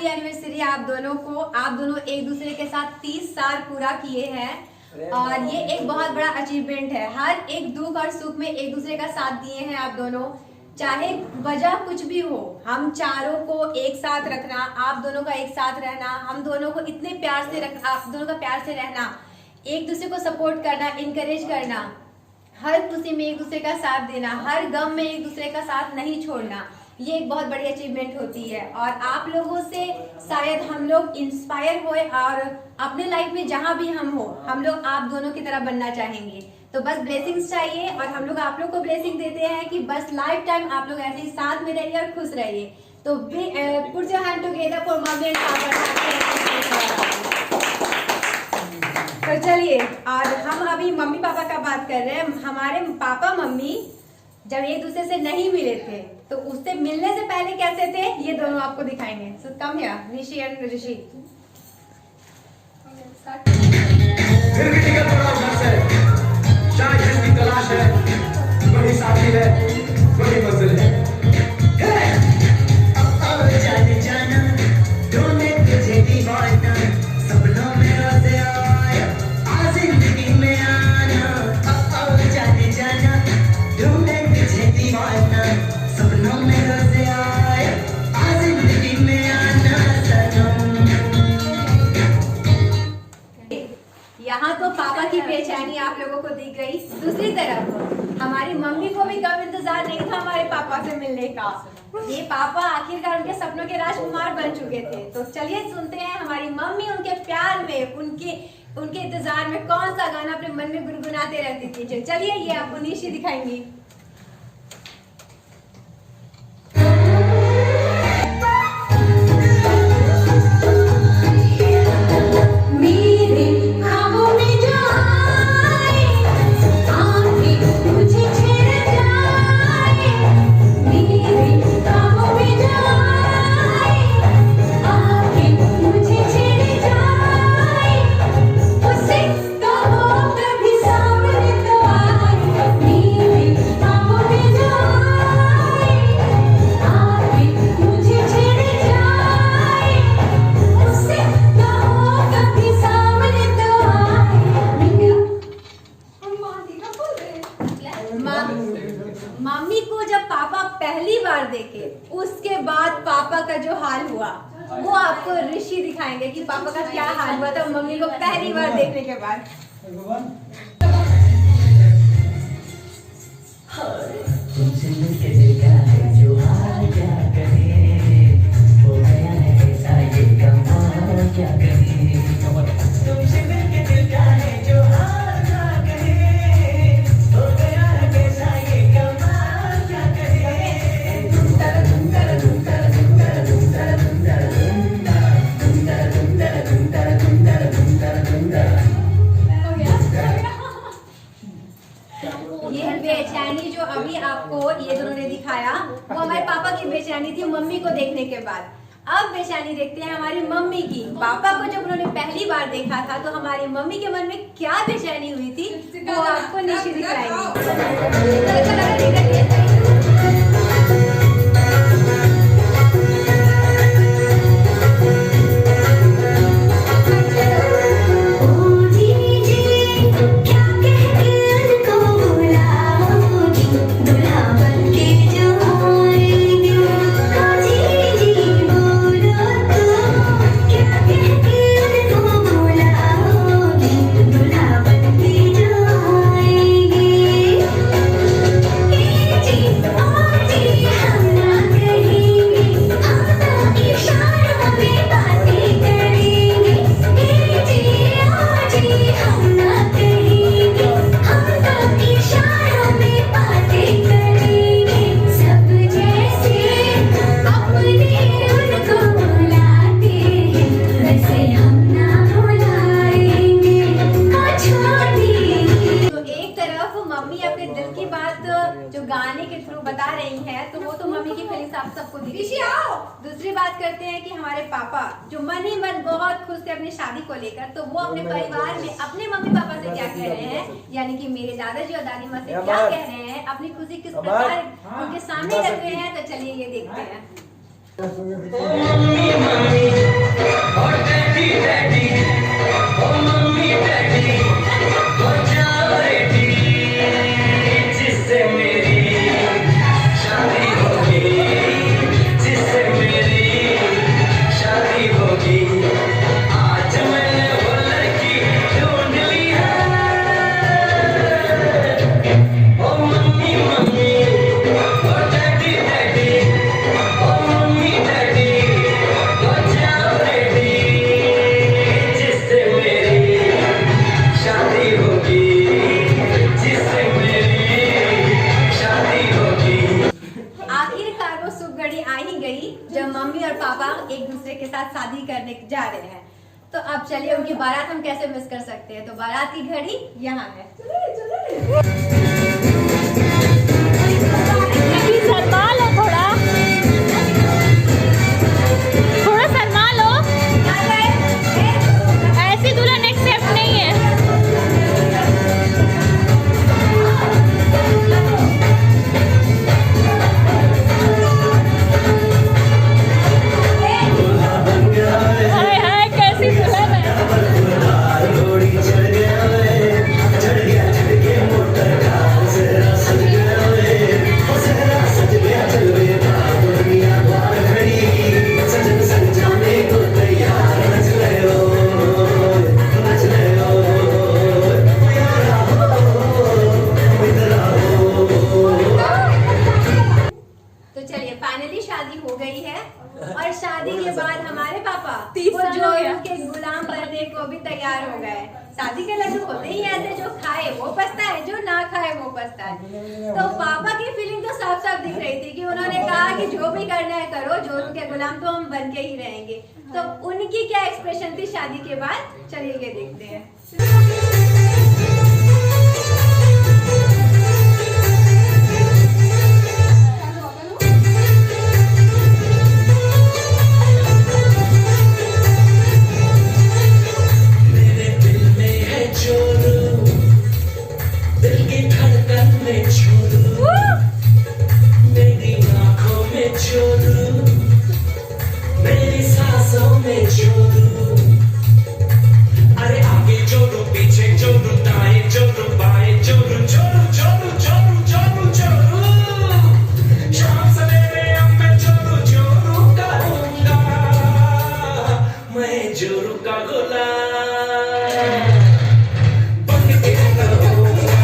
Happy anniversary आप दोनों को। आप दोनों एक दूसरे के साथ 30 साल पूरा किए हैं और ये एक बहुत बड़ा अचीवमेंट है। हर एक दुख और सुख में एक दूसरे का साथ दिए हैं आप दोनों, चाहे वजह कुछ भी हो। हम चारों को एक साथ रखना, आप दोनों का एक साथ रहना, हम दोनों को इतने प्यार से रखना, आप दोनों का प्यार से रहना, एक दूसरे को सपोर्ट करना, इनकरेज करना, हर खुशी में एक दूसरे का साथ देना, हर गम में एक दूसरे का साथ नहीं छोड़ना, ये एक बहुत बड़ी अचीवमेंट होती है। और आप लोगों से शायद हम लोग इंस्पायर होए और अपने लाइफ में जहां भी हम हो, हम लोग आप दोनों की तरह बनना चाहेंगे। तो बस ब्लेसिंग्स चाहिए और हम लोग आप लोग को ब्लेसिंग देते हैं कि बस लाइफ टाइम आप लोग ऐसे ही साथ में रहिए और खुश रहिए। तो put your hand together for mummy and पापा। तो चलिए, और हम अभी मम्मी पापा का बात कर रहे हैं। हमारे पापा मम्मी जब एक दूसरे से नहीं मिले थे तो उससे मिलने से पहले कैसे थे ये दोनों आपको दिखाएंगे। सो कम हियर ऋषि एंड ऋषि। फिर भी निकल पड़ा घर से, शायद जिसकी तलाश है वही साथी है, वही मंजिल है। जाने जाना ढूंढे तुझे दीवाना, सपनों में रोज़ आया आ जिंदगी में आना। जाने जाना ढूंढे तुझे दीवाना, सपनों में रोज़ आया आ जिंदगी में आना सनम। यहाँ तो पापा की बेचैनी आप लोगों को दिख गई। दूसरी तरफ हमारी मम्मी को भी कब इंतजार नहीं था हमारे पापा से मिलने का। ये पापा आखिरकार उनके सपनों के राजकुमार बन चुके थे। तो चलिए सुनते हैं हमारी मम्मी उनके प्यार में, उनके इंतजार में कौन सा गाना अपने मन में गुनगुनाते रहती थी। चलिए ये आपको निशी दिखाएंगी। मम्मी को जब पापा पहली बार देखे उसके बाद पापा का जो हाल हुआ वो आपको ऋषि दिखाएंगे कि पापा का क्या हाल हुआ था मम्मी को पहली बार देखने के बाद। तुमसे मिलके देखा है जो हाल क्या कहे, हो गया है ऐसा ये कमाल क्या कहे। तुमसे मिलके देखा है जो हाल क्या कहे, हो गया है ऐसा ये कमाल क्या कहे। ये बेचैनी जो अभी आपको ये दोनों ने दिखाया वो हमारे पापा की बेचैनी थी मम्मी को देखने के बाद। अब बेचैनी देखते हैं हमारी मम्मी की। पापा को जब उन्होंने पहली बार देखा था तो हमारी मम्मी के मन में क्या बेचैनी हुई थी वो आपको निशी दिखाएंगे। जो गाने के थ्रू बता रही हैं तो वो तो मम्मी की फीलिंग्स आप सबको दिख रही है। दूसरी बात करते हैं कि हमारे पापा जो मन ही मन बहुत खुश थे अपनी शादी को लेकर, तो वो अपने परिवार में अपने मम्मी पापा से क्या कह रहे हैं, यानी कि मेरे दादाजी और दादी माँ से क्या कह रहे हैं, अपनी खुशी किस प्रकार उनके सामने रख रहे हैं। तो चलिए ये देखते हैं। मम्मी मम्मी और डैडी डैडी, ओ मम्मी डैडी हो जाओ रेडी, जिससे मेरी शादी होगी, जिससे मेरी शादी होगी। आज मैंने वो लड़की ढूंढ ली है। ओ मम्मी मम्मी ओ डैडी डैडी, ओ मम्मी डैडी हो जाओ रेडी, जिससे मेरी शादी होगी, जिससे मेरी शादी होगी। आखिरकार वो शुभ घड़ी आ ही गई जब मम्मी और पापा एक दूसरे के साथ शादी करने जा रहे हैं। तो अब चलिए उनकी बारात हम कैसे मिस कर सकते हैं। तो बारात की घड़ी यहाँ है। शर्मा लो थोड़ा, थोड़ा शर्मा लो, ऐसी दुल्हन एक्सेप्ट नहीं है। हाय हाय कैसी दुल्हन है। घोड़ी चढ़ गया है, चढ़ गया चढ़ के मोटर कार, सेहरा सज गया है, ओ सेहरा सज गया चल रे बाप, दुनिया द्वार खड़ी, सजन सज जाने को तैयार, नच रहे हो, नच रहे हो, यारा हो, इधर आओ। तो चलिए फाइनली शादी हो गई है और शादी के बाद हमारे पापा 30 वो साल जो हो गया। उनके गुलाम बनने को भी तैयार हो गए। शादी के लड्डू होते ही ऐसे, जो खाए वो पछता है, जो ना खाए वो पछता है। तो पापा की फीलिंग तो साफ साफ दिख रही थी कि उन्होंने कहा कि जो भी करना है करो, जो उनके गुलाम तो हम बन के ही रहेंगे। तो उनकी क्या एक्सप्रेशन थी शादी के बाद, चलिए ये देखते हैं। मेरे दिल में है चोरू, दिल की धड़कन में चोरू, मेरी आंखों में चोरू, मेरी सांसों में चोरू। अरे आगे चोरू, पीछे चोरू, दाएं चोरू, बाएं चोरू, चोरू चोरू चोरू चोरू चोरू। शाम सवेरे अब मैं चोरू चोरू कहूंगा, मैं चोरू का गुलाम बन के रहूंगा।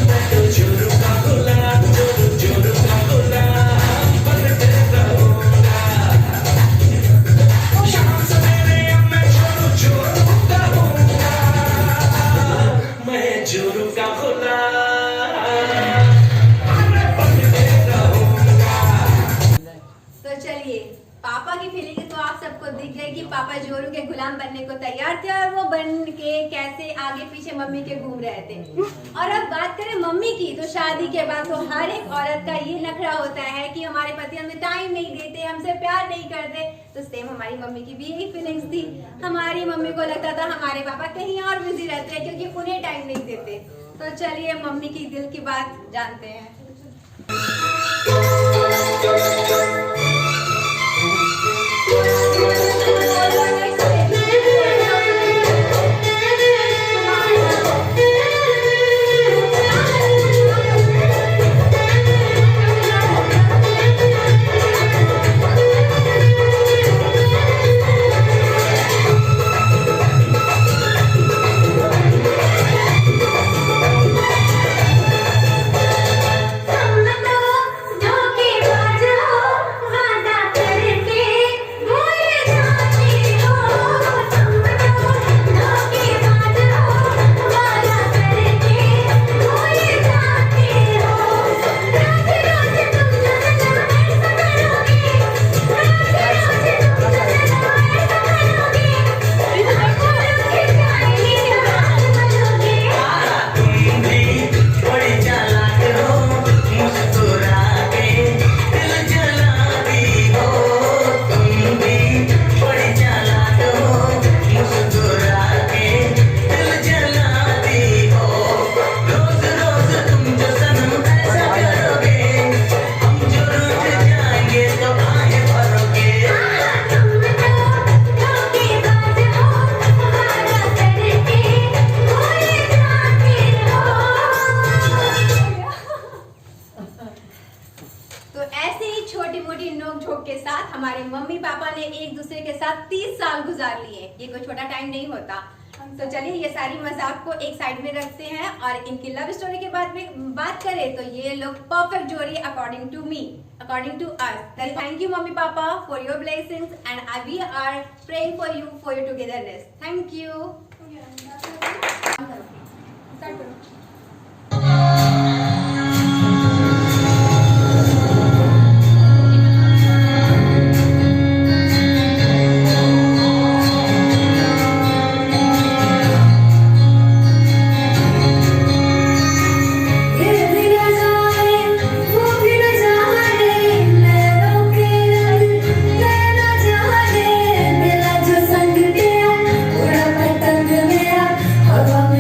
मैं तो चोरू का गुलाम, चोरू चोरू का गुलाम बन के रहूंगा। शाम सवेरे अब मैं चोरू चोरू कहूंगा, मैं चोरू का गुलाम बन के रहूंगा। तो चलिए पापा की फीलिंग तो आप सबको दिख गई कि पापा जोरू के गुलाम बनने को तैयार थे और वो बन के कैसे आगे पीछे मम्मी के घूम रहे थे। और अब बात करें मम्मी की, तो शादी के बाद तो हर एक औरत का ये नखरा होता है कि हमारे पति हमें टाइम नहीं देते, हमसे प्यार नहीं करते। तो सेम हमारी मम्मी की भी यही फीलिंग्स थी। हमारी मम्मी को लगता था हमारे पापा कहीं और बिजी रहते हैं क्योंकि उन्हें टाइम नहीं देते। तो चलिए मम्मी की दिल की बात जानते हैं। धोखेबाज हो ये कोई छोटा टाइम नहीं होता। तो चलिए ये सारी मजाक को एक साइड में रखते हैं और इनकी लव स्टोरी के बाद में बात करें तो ये लोग परफेक्ट जोड़ी according to me, according to us. Thank you mummy papa for your blessings and we are praying for your togetherness. Thank you. Hava में